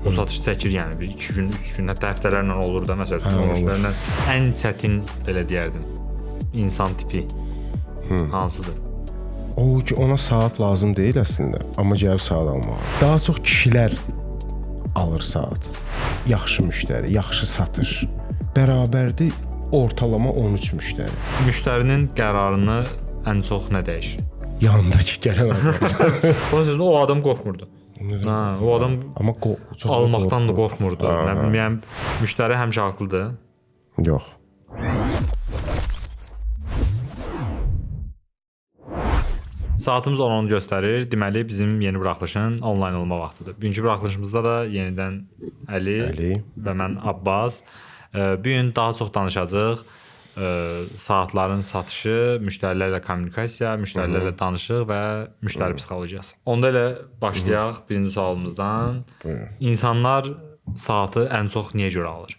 o satış çəkir, yəni bir 2 gün, 3 gün, hətta həftələrlə olur da, məsələn, o müştərilər ən çətin belə deyərdim insan tipi hansıdır? O ki ona saat lazım deyil əslində, amma gəlib saat almağa. Daha çox kişilər alır saat. Yaxşı müştəri, yaxşı satış. Bərabərdir ortalama 13 müştəri. Müştərinin qərarını ən çox nə dəyişir? Yanındakı gələn adam. O adam qorxmurdu. O adam amma almaqdan da qorxmurdu. Nə bilim, yəni müştəri həmişə haqlıdır. Yox. Saatımız 10-10 göstərir. Deməli, bizim yeni buraxılışın onlayn olma vaxtıdır. Bugünkü buraxılışımızda da yenidən Əli və mən Abbas. Bu gün daha çox danışacağıq. Saatların satışı, müştərilərlə kommunikasiya, müştərilərlə danışıq və müştəri psixologiyası. Onda elə başlayaq birinci sualımızdan. İnsanlar saatı ən çox niyə görə alır?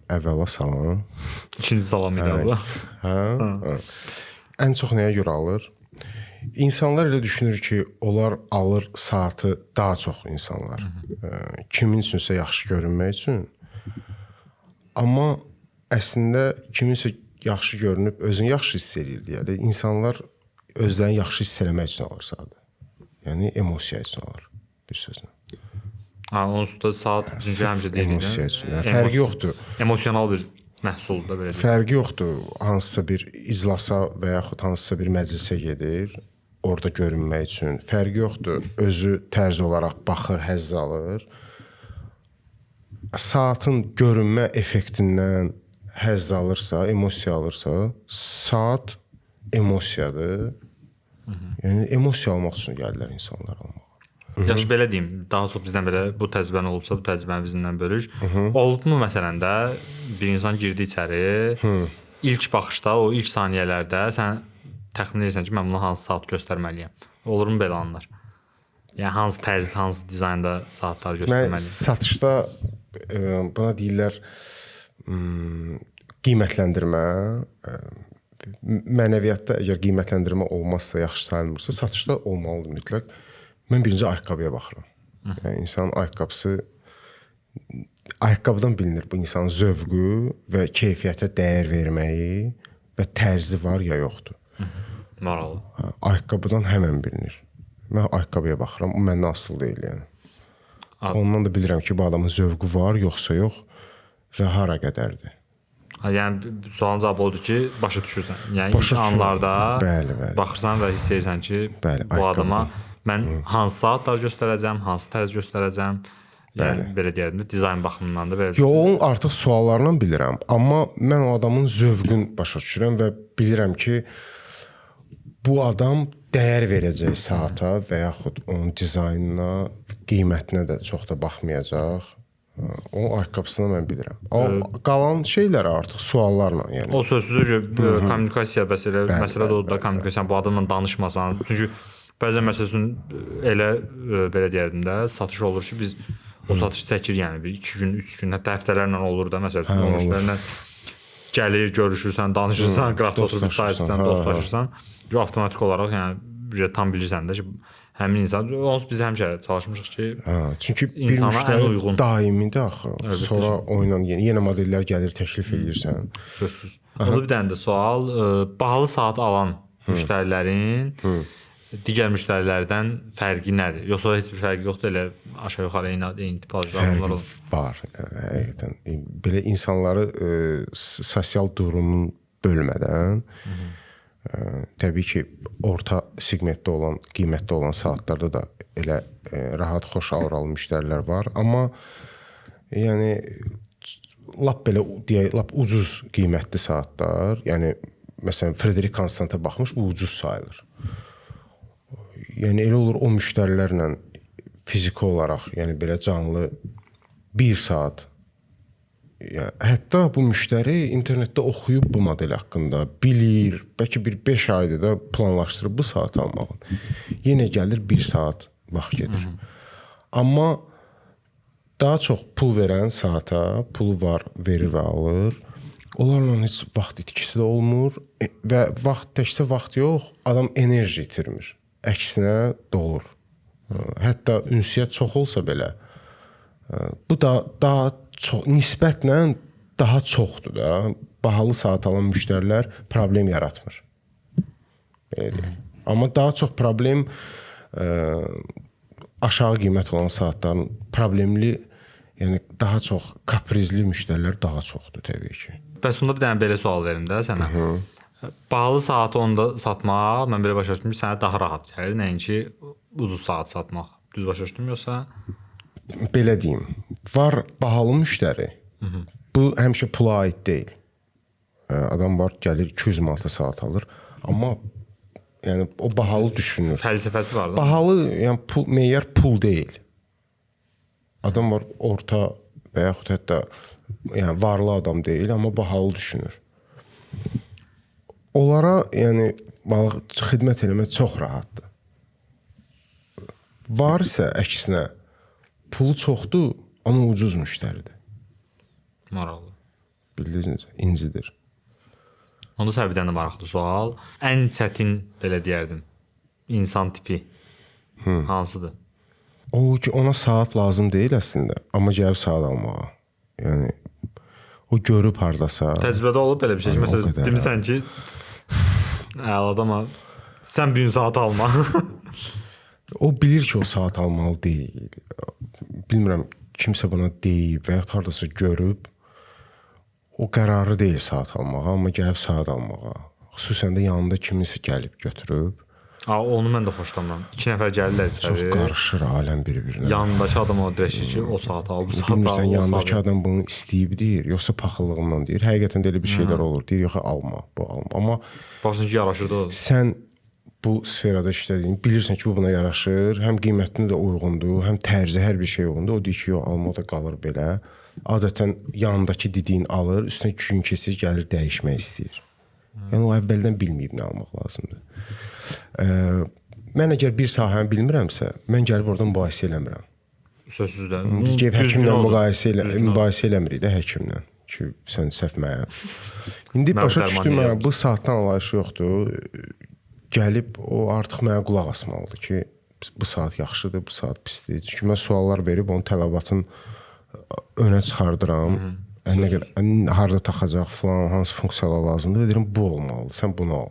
Əvvəla salam. İkinci salam idi bu. Ən çox nəyə görə alır? İnsanlar elə düşünür ki, onlar alır saatı, daha çox insanlar. Kimin üçünsə yaxşı görünmək üçün. Amma əslində kiminsə yaxşı görünüb özünü yaxşı hiss edir deyə. İnsanlar özlərini yaxşı hiss eləmək üçün alır saatı. Yəni emosiya üçün alır bir sözlə. Onsuz da saat çünki həmişə deyilir. Emosiya üçün. Fərqi yoxdur. Emosional bir məhsuldur belə. Fərqi yoxdur. Hansısa bir iclasa və yaxud hansısa bir məclisə gedir, orada görünmək üçün. Fərqi yoxdur. Özü tərz olaraq baxır, həzz alır. Saatın görünmə effektindən həzz alırsa, emosiya alırsa, saat emosiyadır. Yəni emosiya almaq üçün gəlirlər insanlar almağa. Yaxşı, belə deyim, daha çox bizdən belə bu təcrübən olubsa, bu təcrübəni bizimlə bölüş. Olubmu məsələn də bir insan girdi içəri, ilk baxışda, o ilk saniyələrdə sən təxmin edirsən ki, mən buna hansı saat göstərməliyəm? Olurmu belə anlar? Yəni hansı tərz, hansı dizaynda saatları göstərməliyəm? Mən satışda buna deyirlər qiymətləndirmə. Mənəviyyatda əgər qiymətləndirmə olmazsa, yaxşı sayılmırsa, satışda olmalıdır mütləq. Mən birinci ayaqqabıya baxıram. Yəni insanın ayaqqabıdan bilinir bu insanın zövqü və keyfiyyətə dəyər verməyi və tərzi var ya yoxdur. Maraqlı. Ayaqqabıdan həmən bilinir. Mən ayaqqabıya baxıram, o məndən asılı deyil yəni. Ondan da bilirəm ki, bu adamın zövqü var, yoxsa yox və hara qədərdir. Yəni sualın cavabı odur ki, başa düşürsən. Yəni ilk anlarda baxırsan və hiss edirsən ki, bu adama mən hansı saatlar göstərəcəm, hansı tərz göstərəcəm. Yəni belə deyərdim də, dizayn baxımından da belə. Yox, onun artıq suallarla bilirəm, amma mən o adamın zövqünü başa düşürəm və bilirəm ki, bu adam dəyər verəcək saata və yaxud onun dizaynına, qiymətinə də çox da baxmayacaq. O ayaqqabısını mən bilirəm. O qalan şeylər artıq suallarla, yəni. O sözsüz ki, kommunikasiya məsələ də odur da, kommunikasiya bu adamla danışmasan. Çünki bəzən məsələn elə belə deyərdim də, satış olur ki, biz o satış çəkir, yəni bir 2 gün, 3 gün, hətta həftələrlə olur da, məsələn, o müştərilə gəlir, görüşürsən, danışırsan, qrafda oturub çayırsan, dostlaşırsan, avtomatik olaraq yəni tam bilirsən də ki, həmin insan, onsuz biz həmişə çalışmışıq ki, çünki bir müştəri daimidir axı. Sonra oyla yenə modellər gəlir, təklif edirsən. Sözsüz. Onda bir dənə də sual, bahalı saat alan müştərilərin digər müştərilərdən fərqi nədir? Yoxsa heç bir fərqi yoxdur, elə aşağı-yuxarı eyni tipajlar bunlar olur? Var, həqiqətən. Belə insanları sosial durumun bölmədən, təbii ki, orta segmentdə olan, qiymətdə olan saatlarda da elə rahat, xoş auralı müştərilər var. Amma yəni lap belə deyək, lap ucuz qiymətli saatlar, yəni məsələn Frederic Constant'a baxmış, bu ucuz sayılır. Yəni elə olur o müştərilərlə fiziki olaraq, yəni belə canlı 1 saat. Yəni hətta bu müştəri internetdə oxuyub bu model haqqında, bilir, bəlkə bir 5 ayda da planlaşdırıb bu saat almağı. Yenə gəlir 1 saat vaxt gedir. Amma daha çox pul verən saata, pulu var, verir və alır. Onlarla heç vaxt itkisi də olmur və vaxt təkcə vaxt yox, adam enerji itirmir. Əksinə dolur. Hətta ünsiyyət çox olsa belə, Bu da daha çox nisbətlə daha çoxdur da. Bahalı saat alan müştərilər problem yaratmır. Belə deyim. Amma daha çox problem aşağı qiymət olan saatların problemli, yəni daha çox kaprizli müştərilər daha çoxdur təbii ki. Bəs onda bir dənə belə sual verim də sənə. Bahalı saatı onda satmaq, mən belə başa düşdüm ki, sənə daha rahat gəlir, nəinki ucuz saat satmaq. Düz başa düşdüm yoxsa? Belə deyim, var bahalı müştəri. Bu həmişə pula aid deyil. Adam var, gəlir 200 manata saat alır, amma yəni o bahalı düşünür. Fəlsəfəsi var da. Bahalı, yəni pul, meyar pul deyil. Adam var orta və yaxud hətta yəni varlı adam deyil, amma bahalı düşünür. Onlara yəni xidmət eləmək çox rahatdır. Var isə əksinə pulu çoxdur, amma ucuz müştəridir. Maraqlı. Bildiniz, incidir. Onda sən bir dənə maraqlı sual. Ən çətin belə deyərdim insan tipi hansıdır? O ki ona saat lazım deyil əslində, amma gəlib saat almağa. Yəni o görüb hardasa. Təcrübədə olub belə bir şey. Məsələn, demisən ki, adama sən bir gün saat alma. O bilir ki, o saat almalı deyil. Bilmirəm, kimsə buna deyib və ya hardasa görüb. O qərarı deyil saat almağa, amma gəlib saat almağa. Xüsusən də yanında kiminsə gəlib götürüb. Onu mən də xoşlamıram. 2 nəfər gəlirlər içəri. Çox qarışır aləm bir-birinə. Yanındakı adam o dirəşir ki, o saat al, bu saat al. Bilmirsən, yanındakı adam bunu istəyib deyir, yoxsa paxıllığından deyir. Həqiqətən də elə bir şeylər olur. Deyir, yox, alma, bu alma. Amma başın ki, yaraşır da o. Sən bu sferada işlədiyin, bilirsən ki, bu buna yaraşır, həm qiymətinə də uyğundur, həm tərzi, hər bir şey uyğundur. O deyir ki, yox, alma da qalır belə. Adətən yanındakı dediyin alır, üstünə 2 gün keçir, gəlir dəyişmək istəyir. Yəni o əvvəldən bilməyib nə almaq lazımdır. Mən əgər bir sahəni bilmirəmsə, mən gəlib oradan mübahisə eləmirəm. Sözsüz də. Deyib həkimlə mübahisə eləmirik də həkimlə ki, sən səhv mənə. İndi başa düşdüm, bu saatdan anlayış yoxdur. Gəlib o artıq mənə qulaq asmalıdır ki, bu saat yaxşıdır, bu saat pisdir. Çünki mən suallar verib onun tələbatın önə çıxardıram. Nə qədər harda taxacaq falan, hansı funksiyalar lazımdır və deyirəm bu olmalıdır, sən bunu al.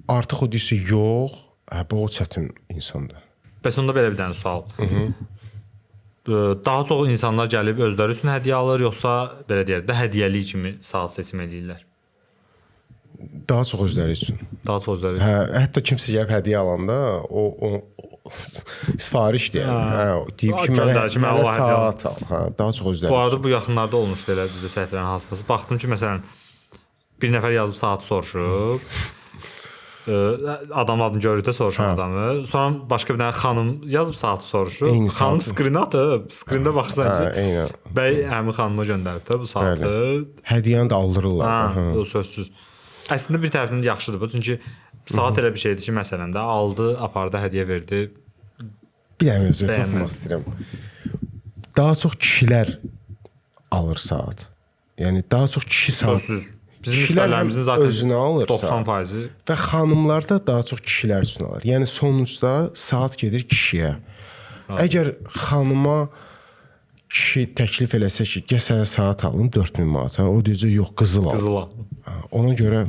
Artıq o deyirsə yox, bu o çətin insandır. Bəs onda belə bir dənə sual. Daha çox insanlar gəlib özləri üçün hədiyyə alır, yoxsa belə deyək də hədiyyəlik kimi saat seçim edirlər? Daha çox özləri üçün. Daha çox özləri üçün. Hətta kimsə gəlib hədiyyə alanda o sifariş deyir. Deyib ki, mənə saat al. Daha çox özləri üçün. Bu arada bu yaxınlarda olmuşdu elə bizdə səhvlərin hasılası. Baxdım ki, məsələn, bir nəfər yazıb saatı soruşub. Adam adını görüb də soruşan adamı. Sonra başqa bir dənə xanım yazıb saatı soruşub. Xanım skrin atıb. Skrində baxırsan ki, bəy həmin xanıma göndərib də bu saatı. Hədiyyəni də aldırırlar. O sözsüz. Əslində bir tərəfindən yaxşıdır bu. Çünki saat elə bir şeydir ki, məsələn də aldı, apardı, hədiyyə verdi. Bir dənə mövzuya toxunmaq istəyirəm. Daha çox kişilər alır saat. Yəni daha çox kişi saat. Sözsüz. Bizim müştərilərimizin zaten özünə alır 90%. Və xanımlarda daha çox kişilər üçün alır. Yəni sonuçda saat gedir kişiyə. Əgər xanıma kişi təklif eləsə ki, gəl sənə saat alım 4000 manata, o deyəcək yox, qızıl al. Qızıl al. Ona görə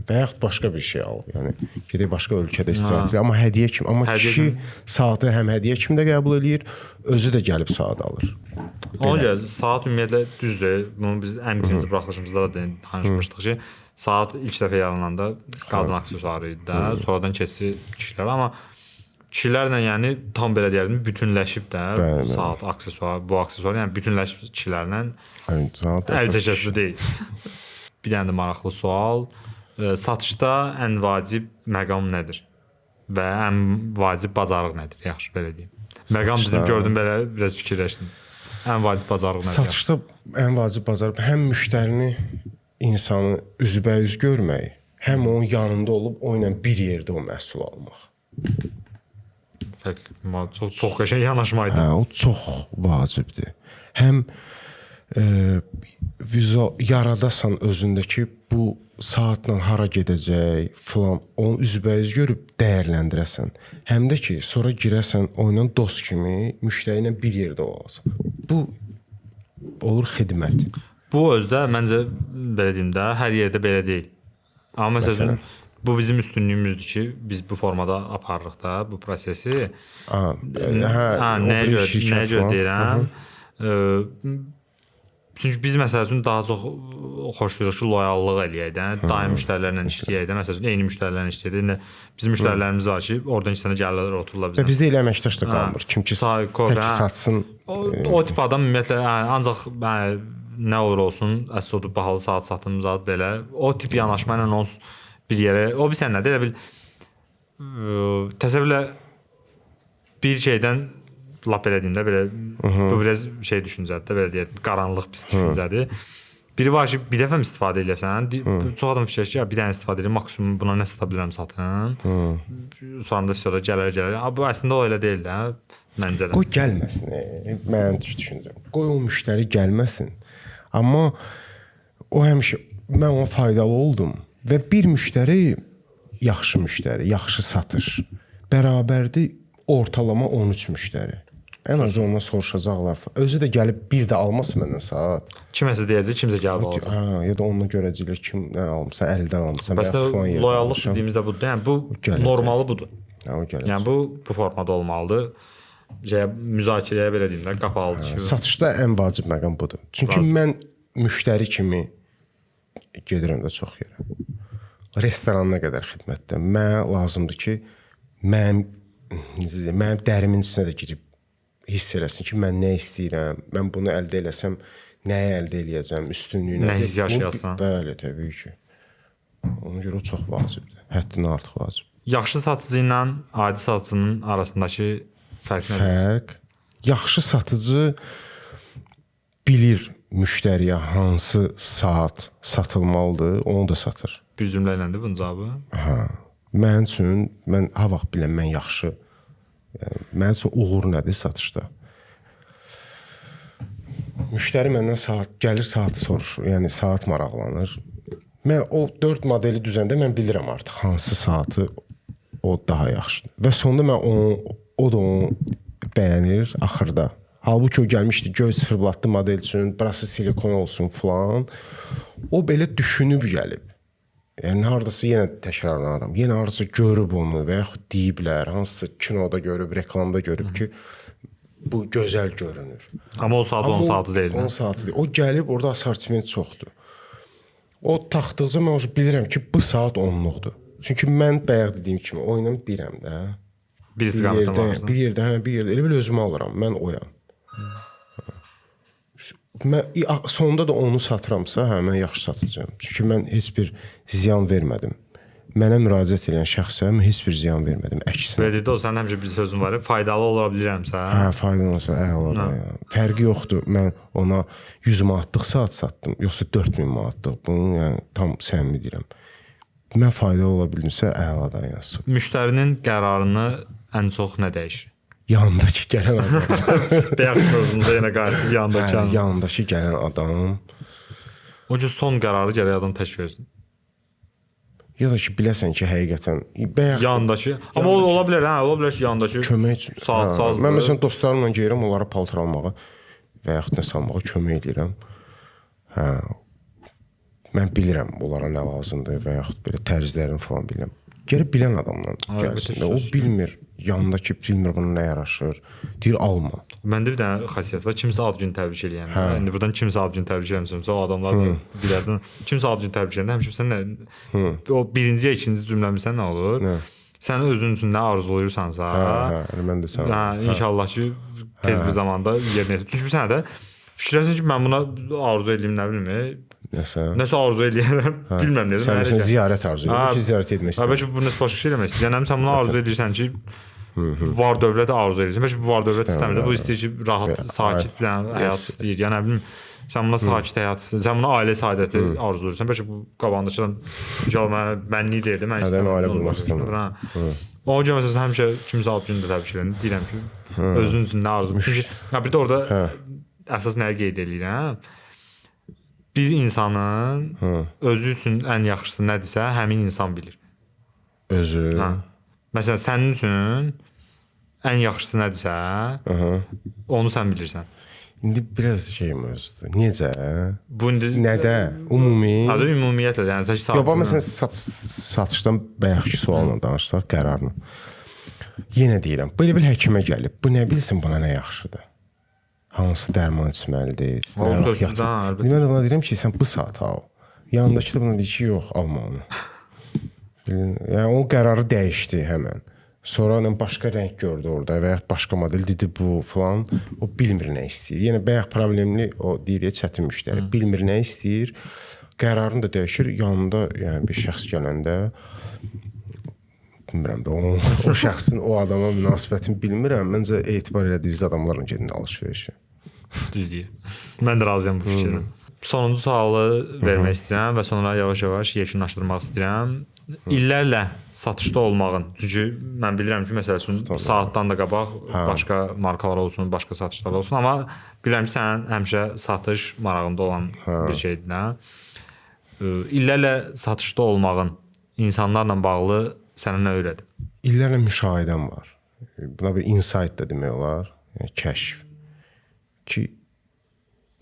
və yaxud başqa bir şey al. Yəni gedək başqa ölkədə istirahət edir, amma hədiyyə kimi. Amma kişi saatı həm hədiyyə kimi də qəbul eləyir, özü də gəlib saat alır. Ona görə saat ümumiyyətlə düzdür. Bunu biz ən birinci buraxılışımızda da danışmışdıq ki, saat ilk dəfə yarananda qadın aksesuarı idi də, sonradan keçdi kişilər, amma kişilərlə yəni tam belə deyərdim, bütünləşib də saat aksesuar, bu aksesuar yəni bütünləşib kişilərlə əl çəkəsi deyil. Bir dənə də maraqlı sual. Satışda ən vacib məqam nədir? Və ən vacib bacarıq nədir? Yaxşı, belə deyim. Məqam bizim gördüm, belə biraz fikirləşdim. Ən vacib bacarıq nədir? Satışda ən vacib bacarıq həm müştərini, insanı üzbəüz görmək, həm onun yanında olub o ilə bir yerdə o məhsul almaq. Fərqli, çox qəşəng yanaşmaydı. O çox vacibdir. Həm vizual yaradasan özündəki bu saatla hara gedəcək falan, onu üzbəüz görüb dəyərləndirəsən. Həm də ki, sonra girəsən oyuna dost kimi müştəri ilə bir yerdə olasan. Bu olur xidmət. Bu özdə məncə belə deyim də, hər yerdə belə deyil. Amma məsələn bu bizim üstünlüyümüzdür ki, biz bu formada aparırıq da bu prosesi. Nəyə görə deyirəm? Çünki biz məsəl üçün daha çox xoşlayırıq ki, loyallıq eləyək də, daim müştərilərlə işləyək də. Məsəl üçün eyni müştərilərlə işləyək də. Bizim müştərilərimiz var ki, oradan iki dənə gəlirlər, otururlar bizə. Bizdə elə əməkdaş da qalmır. Kim ki tək satsın. O tip adam ümumiyyətlə ancaq nə olur olsun, əsas odur bahalı saat satım zat belə. O tip yanaşma ilə onsuz bir yerə, o bir sən nədir? Elə bil təsəvvürlə bir şeydən lap belə deyim də, belə bu biraz şey düşüncədir də, belə deyək, qaranlıq pis düşüncədir. Biri var ki, bir dəfə mi istifadə edirsən? Çox adam fikirləşir ki, bir dənə istifadə edirəm, maksimum buna nə sata bilirəm satım. Sonra gələr. Bu əslində o elə deyil də, məncə də. Qoy gəlməsin. Mənim düşüncəm. Qoy o müştəri gəlməsin. Amma o həmişə mən ona faydalı oldum və bir müştəri yaxşı müştəri, yaxşı satış bərabərdir ortalama 13 müştəri. Ən azı ondan soruşacaqlar. Özü də gəlib bir də almasın məndən saat. Kiməsə deyəcək, kimsə gəlib alacaq. Ya da onunla görəcəklər kimdən almısan, əldən almısan. Bəs loyallıq dediyimiz də budur. Yəni bu normalı budur. Yəni bu formada olmalıdır. Müzakirəyə belə deyim də, qapalıdır ki. Satışda ən vacib məqam budur. Çünki mən müştəri kimi gedirəm də çox yerə. Restoranına qədər xidmətdə mənə lazımdır ki, mənim dərimin içinə də girib hiss eləsin ki, mən nə istəyirəm, mən bunu əldə eləsəm nəyi əldə eləyəcəm, üstünlüyünə. Nə hiss yaşayasın. Bəli, təbii ki. Ona görə o çox vacibdir. Həddindən artıq vacib. Yaxşı satıcı ilə adi satıcının arasındakı fərq nədir? Fərq. Yaxşı satıcı bilir müştəriyə hansı saat satılmalıdır, onu da satır. Bir cümlə iləndir bunun cavabı? Mənim üçün, mən ha vaxt biləm, mən yaxşı. Mənim üçün uğur nədir satışda? Müştəri məndən gəlir saatı soruşur, yəni saat maraqlanır. Mən o 4 modeli düzəndə mən bilirəm artıq hansı saatı o daha yaxşıdır. Və sonda mən o da onu bəyənir axırda. Halbuki o gəlmişdi göy sıfırbatlı model üçün, burası silikon olsun falan. O belə düşünüb gəlib. Yəni hardasa yenə təkrarlanıram. Yenə hardasa görüb onu və yaxud deyiblər, hansısa kinoda görüb, reklamda görüb ki, bu gözəl görünür. Amma o saat onun saatı deyil. Onun saatı deyil. O gəlib orada assortiment çoxdur. O taxdıqca mən bilirəm ki, bu saat onluqdur. Çünki mən bayaq dediyim kimi oynam bilirəm də. Bir istiqamətdən bir yerdə elə bil özümü alıram. Mən oyam. Mən sonda da onu satıramsa, mən yaxşı satacağam. Çünki mən heç bir ziyan vermədim. Mənə müraciət edən şəxsə mən heç bir ziyan vermədim. Əksinə. Belə deyildi, o sənin həmişə bir sözün var, faydalı ola bilirəmsə. Faydalı olsa əladır. Fərqi yoxdur. Mən ona 100 manatlıq saat satdım, yoxsa 4000 manatlıq. Bunu yəni tam səmimi deyirəm. Mən faydalı ola bildimsə əladan yazsın. Müştərinin qərarını ən çox nə dəyişir? Yanındakı gələn adam. Bayaq sözümüzdə yenə qayıtdı yanındakı. Yanındakı gələn adam. O ki son qərarı gərək adam tək versin. Ya da ki biləsən ki, həqiqətən yanındakı. Amma ola bilər, ola bilər ki, yanındakı kömək üçün. Saat sazdır. Mən məsələn dostlarımla gəlirəm, onlara paltar almağa və yaxud nəsə almağa kömək edirəm. Mən bilirəm onlara nə lazımdır və yaxud belə tərzlərini falan bilirəm. Gəlib bilən adamla gəlsin. O bilmir, yanındakı bilmir buna nə yaraşır. Deyir alma. Məndə bir dənə xasiyyət var. Kimsə ad günü təbrik eləyəndə. İndi burdan kimsə ad günü təbrik eləmişəmsə, o adamlar da bilərdən. Kimsə ad günü təbrik eləyəndə həmişə sən nə o birinci, ikinci cümləmizsən nə olur? Sən özün üçün nə arzulayırsansa, mən də sən. İnşallah ki tez bir zamanda yerinə yetir. Çünki sən də fikirləşirsən ki, mən buna arzu eləyim, nə bilim, nəsə arzu eləyirəm, bilmirəm necə. Sən məsələn ziyarət arzu edirsən ki, ziyarət etmək istəyirsən. Bəlkə bu nəsə başqa şey eləmək istəyirsən. Yəni sən bunu arzu edirsən ki, var dövlət arzu edirsən. Bəlkə bu var dövlət istəmir. Bu istəyir ki, rahat, sakit bir həyat istəyir. Yəni nə bilim, sən buna sakit həyat istəyirsən. Sən buna ailə saadəti arzulayırsan. Bəlkə bu qabağındakıdan mənlik deyildi, mən istəyirəm. Ailə qurmaq istəmirəm. O gün məsələn həmişə kimsə ad günündə təbrik edirəm. Deyirəm ki, özün üçün nə arzulayırsan. Çünki bir də orada əsas nəyi qeyd edirəm? bir insanın özü üçün ən yaxşısı nədirsə, həmin insan bilir. Özü. Hə. Məsələn, sənin üçün ən yaxşısı nədirsə, onu sən bilirsən. İndi biraz şey mövzudur. Necə? Bu indi Nədə? Ümumi? Adı ümumiyyətlə, yəni tək Yox, satışdan. məsələn satışdan bayaqki sualla danışsaq qərarını. Yenə deyirəm, belə bir həkimə gəlib. Bu nə bilsin buna nə yaxşıdır? Hansı dərman içməlidir? O sözsüzdən əlbəttə. Mən də buna deyirəm ki, sən bu saat al. Yanındakı da buna deyir ki, yox, alma onu. Yəni o qərarı dəyişdi həmən. Sonra başqa rəng gördü orada və ya başqa model dedi bu falan. O bilmir nə istəyir. Yəni bayaq problemli o deyir çətin müştəri. Bilmir nə istəyir. Qərarını da dəyişir. Yanında yəni bir şəxs gələndə bilmirəm də o şəxsin o adama münasibətini bilmirəm. Məncə etibar elədiyiniz adamlarla gedin alış-verişə. Düz deyir. Mən də razıyam bu fikirlə. Sonuncu sualı vermək istəyirəm və sonra yavaş-yavaş yekunlaşdırmaq istəyirəm. İllərlə satışda olmağın, çünki mən bilirəm ki, məsəl üçün saatdan da qabaq başqa markalar olsun, başqa satışlar olsun, amma bilirəm ki, sən həmişə satış marağında olan bir şeydir, nə? İllərlə satışda olmağın insanlarla bağlı sənə nə öyrədi? İllərlə müşahidəm var. Buna bir insight da demək olar, yəni kəşf. Ki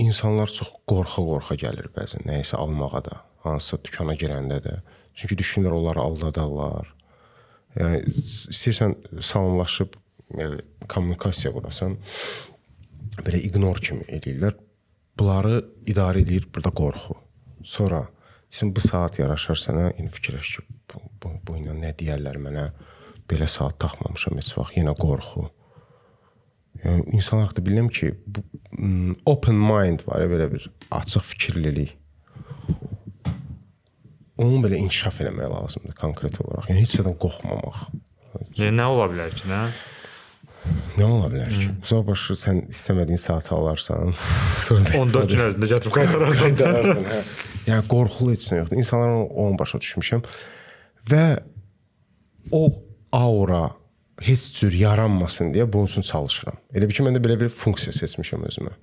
insanlar çox qorxa-qorxa gəlir bəzən, nəyisə almağa da, hansısa dükana girəndə də. Çünki düşünürlər onları aldadarlar. Yəni istəyirsən salamlaşıb, yəni kommunikasiya qurasan, belə ignor kimi eləyirlər. Bunları idarə eləyir burada qorxu. Sonra sən bu saat yaraşar sənə, yəni fikirləş ki, bu ilə nə deyərlər mənə? Belə saat taxmamışam heç vaxt, yenə qorxu. Yəni insanlar da bilirəm ki, bu open mind var, belə bir açıq fikirlilik. Onu belə inkişaf eləmək lazımdır konkret olaraq. Yəni heç nədən qorxmamaq. Yəni nə ola bilər ki, nə? Nə ola bilər ki? Sonra başa sən istəmədiyin saatı alarsan, sonra 14 gün ərzində gətirib qaytararsan. Hə. Yəni qorxulu heç nə yoxdur. İnsanların onu başa düşmüşəm və o aura heç cür yaranmasın deyə bunun üçün çalışıram. Elə bir ki, mən də belə bir funksiya seçmişəm özümə.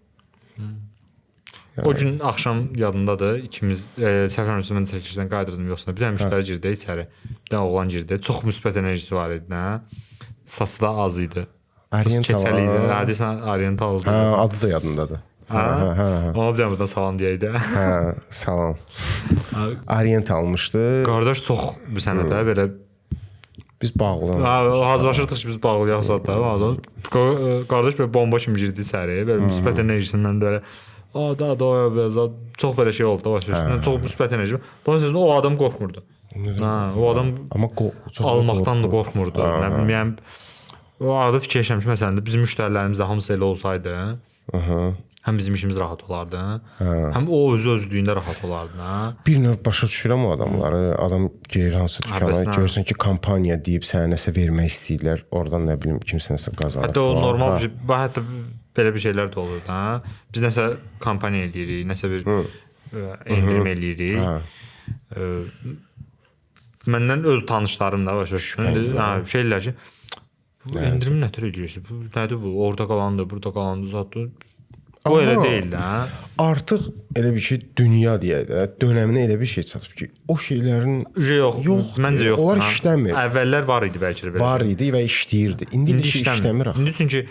O gün axşam yadındadır, ikimiz səhv etmirəmsə mən çəkilişdən qayıdırdım yoxsa bir dənə müştəri girdi içəri. Bir dənə oğlan girdi. Çox müsbət enerjisi var idi, nə? Saçı da az idi. Keçəli idi. Hadisən Oriental oldu. Adı da yadındadır. Ona bir dənə buradan salam deyək də. Salam. Orient almışdı. Qardaş çox bir sənətə belə biz bağlanmışıq. Hazırlaşırdıq ki, biz bağlayaq zətdə. Qardaş belə bomba kimi girdi içəri. Belə müsbət enerjisindən belə çox belə şey oldu da başa. Çox müsbət enerji. Bunun sözündə o adam qorxmurdu. O adam amma almaqdan da qorxmurdu. Nə bilim, yəni o arada fikirləşirəm ki, məsələn də bizim müştərilərimiz də hamısı elə olsaydı, həm bizim işimiz rahat olardı, həm o özlüyündə rahat olardı. Bir növ başa düşürəm o adamları. Adam gedir hansı dükana, görürsən ki, kampaniya deyib sənə nəsə vermək istəyirlər. Oradan nə bilim kimsə nəsə qazanır. Hətta o normal bir şey, hətta belə bir şeylər də olur da. Biz nəsə kampaniya eləyirik, nəsə bir endirim eləyirik. Məndən öz tanışlarım da başa düşdüm. Şeylər ki, bu endirim nətər eləyirsiniz? Bu nədir bu? Orada qalandı, burada qalandı zatdır. Bu elə deyil də. Artıq elə bir şey dünya deyək də, dönəminə elə bir şey çatıb ki, o şeylərin yox, məncə yox. Onlar işləmir. Əvvəllər var idi bəlkə də belə. Var idi və işləyirdi. İndi işləmir axı. İndi çünki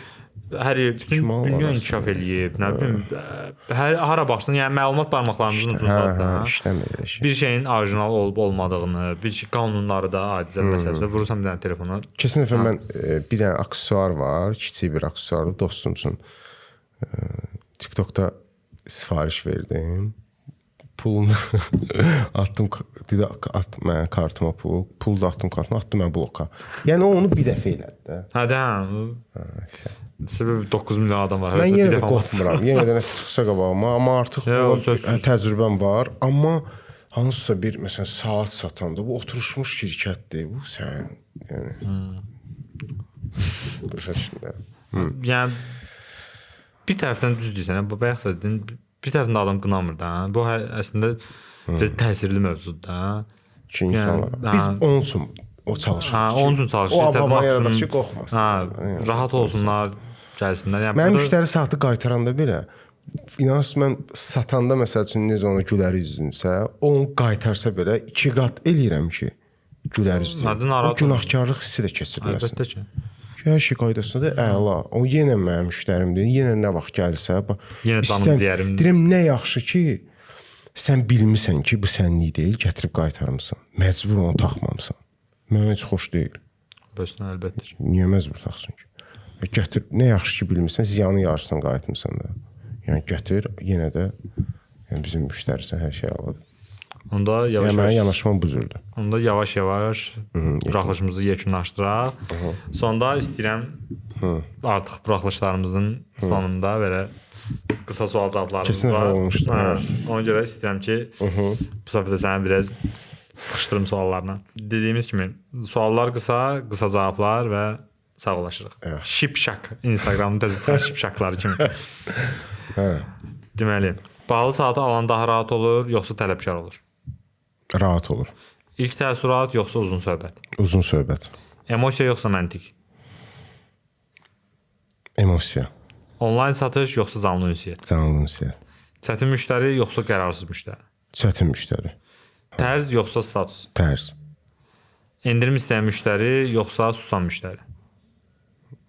bütün dünya inkişaf eləyib, nə bilim, hara baxsan, yəni məlumat barmaqlarımızın ucundadır da. İşləmir elə şey. Bir şeyin orijinal olub olmadığını, bir şey qanunları da adicə məsələsi, vurursan bir dənə telefona. Keçən dəfə mən bir dənə aksesuar var, kiçik bir aksesuardır, dostum üçün. TikTokda sifariş verdim. Pulunu atdım, dedi at mən kartıma pulu da atdım kartıma, atdım mən bloka. Yəni o onu bir dəfə elədi də. Hə də. Səbəb 9 milyon adam var. Mən yenə də qorxmuram. Yenə də nəsə çıxsa qabağıma, amma artıq təcrübəm var. Amma hansısa bir məsələn saat satanda bu oturmuş şirkətdir. Bu sən yəni yəni bir tərəfdən düz deyirsən, bu bayaq da dedin, bir tərəfdən adam qınamır da. Bu əslində biraz təsirli mövzudur da. Ki insanlar. Biz onun üçün o çalışırıq. Onun üçün çalışırıq. O hava yaradaq ki, qorxmasın. Rahat olsunlar, gəlsinlər. Yəni mənim müştəri saatı qaytaranda belə İnanırsın mən satanda məsəl üçün necə ona gülər üzünsə, onu qaytarsa belə 2 qat eləyirəm ki, gülər üzünü. Hadi O narahat günahkarlıq hissi də keçirməsin. Əlbəttə ki. Hər şey qaydasındadır, əla. O yenə mənim müştərimdir. Yenə nə vaxt gəlsə, Yenə canım ciyərimdir. Deyirəm nə yaxşı ki, sən bilmirsən ki, bu sənlik deyil, gətirib qaytarmısan. Məcbur onu taxmamısan. Mənə heç xoş deyil. Bəsdən əlbəttə ki. Niyə məcbur taxsın ki? Gətir, nə yaxşı ki bilmirsən, ziyanı yarısından qayıtmısan da. Yəni gətir, yenə də yəni bizim müştərisən, hər şey aladır. Onda Yəni yavaş-yavaş mənim yanaşmam bu cürdür. Onda yavaş-yavaş buraxılışımızı yekunlaşdıraq. Sonda istəyirəm artıq buraxılışlarımızın sonunda belə qısa sual-cavablarımız Kesinlikle var. olmuşdu. Ona görə istəyirəm ki, bu səfər də səni biraz sıxışdırım suallarla. Dediyimiz kimi suallar qısa, qısa cavablar və sağollaşırıq. Şipşak. Instagramın təzə çıxan şipşakları kimi. Deməli, bahalı saatı alan daha rahat olur, yoxsa tələbkar olur? Rahat olur. İlk təəssürat yoxsa uzun söhbət? Uzun söhbət. Emosiya yoxsa məntiq? Emosiya. Onlayn satış yoxsa canlı ünsiyyət? Canlı ünsiyyət. Çətin müştəri yoxsa qərarsız müştəri? Çətin müştəri. Tərz yoxsa status? Tərz. Endirim istəyən müştəri yoxsa susan müştəri?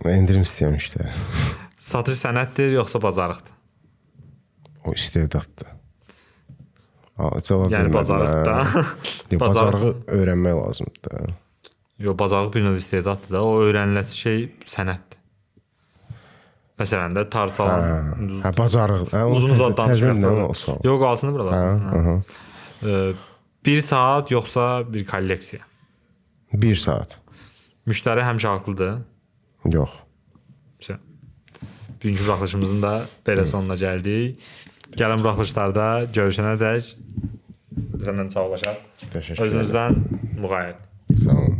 Endirim istəyən müştəri. Satış sənətdir yoxsa bacarıqdır? O istedaddır. Cavab Yəni vermədim, bacarıqda. Bacarığı öyrənmək lazımdır da. Yox, bacarıq bir növ istedaddır da. O öyrəniləsi şey sənətdir. Məsələn də tarsalan. Bacarıq. Uzun uzaq danışmaq. olsa. Yox, qalsın buralar. 1 saat yoxsa bir kolleksiya? 1 saat. Müştəri həmişə haqlıdır. Yox. Bugünkü buraxılışımızın da belə sonuna gəldik. Gələn buraxılışlarda görüşənədək səndən sağollaşaq. Təşəkkür edirəm. Özünüzdən müğayət. Sağ olun.